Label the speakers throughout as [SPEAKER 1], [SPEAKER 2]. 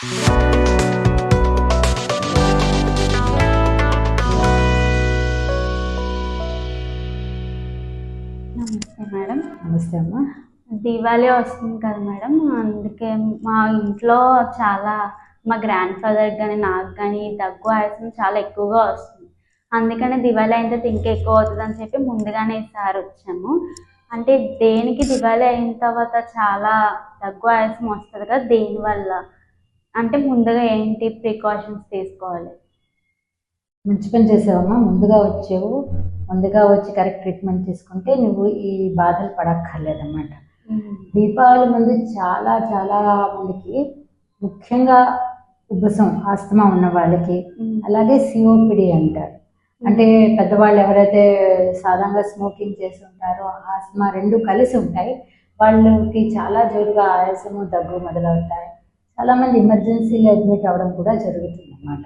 [SPEAKER 1] నమస్తే మేడం.
[SPEAKER 2] నమస్తే అమ్మా.
[SPEAKER 1] దీవాళీ వస్తుంది కదా మేడం, అందుకే మా ఇంట్లో చాలా మా గ్రాండ్ ఫాదర్కి కానీ నాకు కానీ దగ్గు ఆయాసం చాలా ఎక్కువగా వస్తుంది. అందుకనే దివాళీ అయిన తర్వాత ఇంకా ఎక్కువ అవుతుంది అని చెప్పి ముందుగానే ఈసారి వచ్చాము. అంటే దేనికి దివాళీ అయిన తర్వాత చాలా దగ్గు ఆయాసం వస్తుంది కదా, దేనివల్ల అంటే ముందుగా ఏంటి ప్రికాషన్స్ తీసుకోవాలి?
[SPEAKER 2] మంచి పని చేసావమ్మా, ముందుగా వచ్చావు. ముందుగా వచ్చి కరెక్ట్ ట్రీట్మెంట్ తీసుకుంటే నువ్వు ఈ బాధలు పడక్కర్లేదన్నమాట. దీపావళి ముందు చాలా చాలా మందికి, ముఖ్యంగా ఉబ్బసం ఆస్తమా ఉన్న వాళ్ళకి, అలాగే సిఓపిడి అంటారు. అంటే పెద్దవాళ్ళు ఎవరైతే సాధారణంగా స్మోకింగ్ చేసి ఉంటారో ఆస్తమా రెండు కలిసి ఉంటాయి. వాళ్ళకి చాలా జోరుగా ఆయాసము దగ్గు మొదలవుతాయి. చాలామంది ఎమర్జెన్సీలో అడ్మిట్ అవ్వడం కూడా జరుగుతుంది అన్నమాట.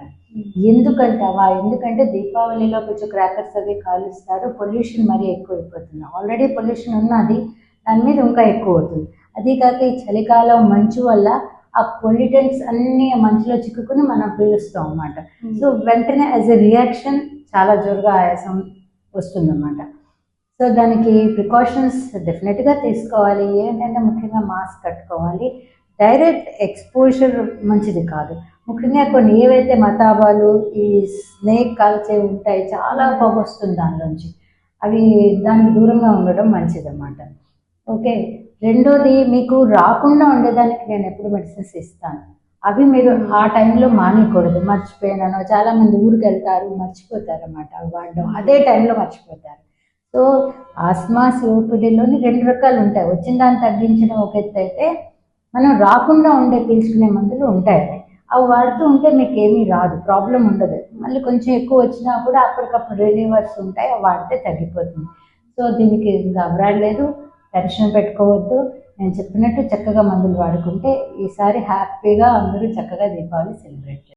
[SPEAKER 2] ఎందుకంటే దీపావళిలో కొంచెం క్రాకర్స్ అవి కాలుస్తారు, పొల్యూషన్ మరీ ఎక్కువైపోతుంది. ఆల్రెడీ పొల్యూషన్ ఉన్నది, దాని మీద ఇంకా ఎక్కువ అవుతుంది. అదే కాక ఈ చలికాలం మంచు వల్ల ఆ పొల్యూటెంట్స్ అన్నీ మంచులో చిక్కుకుని మనం పీలుస్తాం అన్నమాట. సో వెంటనే యాజ్ ఎ రియాక్షన్ చాలా జోరుగా ఆయాసం వస్తుందన్నమాట. సో దానికి ప్రికాషన్స్ డెఫినెట్గా తీసుకోవాలి. ఏంటంటే ముఖ్యంగా మాస్క్ కట్టుకోవాలి. డైరెక్ట్ ఎక్స్పోజర్ మంచిది కాదు. ముఖ్యంగా కొన్ని ఏవైతే మతాబాలు, ఈ స్నేక్ కాల్చేవి ఉంటాయి, చాలా పొగ వస్తుంది దానిలోంచి. అవి దానికి దూరంగా ఉండడం మంచిదన్నమాట. ఓకే. రెండోది, మీకు రాకుండా ఉండేదానికి నేను ఎప్పుడు మెడిసిన్స్ ఇస్తాను. అవి మీరు ఆ టైంలో మానేయకూడదు. మర్చిపోయాను, చాలామంది ఊరికి వెళ్తారు మర్చిపోతారు అన్నమాట అవి వాడడం, అదే టైంలో మర్చిపోతారు. సో ఆస్మా సిఓపిడిలోని రెండు రకాలు ఉంటాయి. వచ్చిన దాన్ని తగ్గించడం ఒక ఎత్తు అయితే, మనం రాకుండా ఉండే పీల్చుకునే మందులు ఉంటాయి. అవి వాడుతూ ఉంటే మీకు ఏమీ రాదు, ప్రాబ్లం ఉండదు. మళ్ళీ కొంచెం ఎక్కువ వచ్చినా కూడా అప్పటికప్పుడు రిలీవర్స్ ఉంటాయి, అవి వాడితే తగ్గిపోతుంది. సో దీనికి గబరాడలేదు, టెన్షన్ పెట్టుకోవద్దు. నేను చెప్పినట్టు చక్కగా మందులు వాడుకుంటే ఈసారి హ్యాపీగా అందరూ చక్కగా దీపావళి సెలబ్రేట్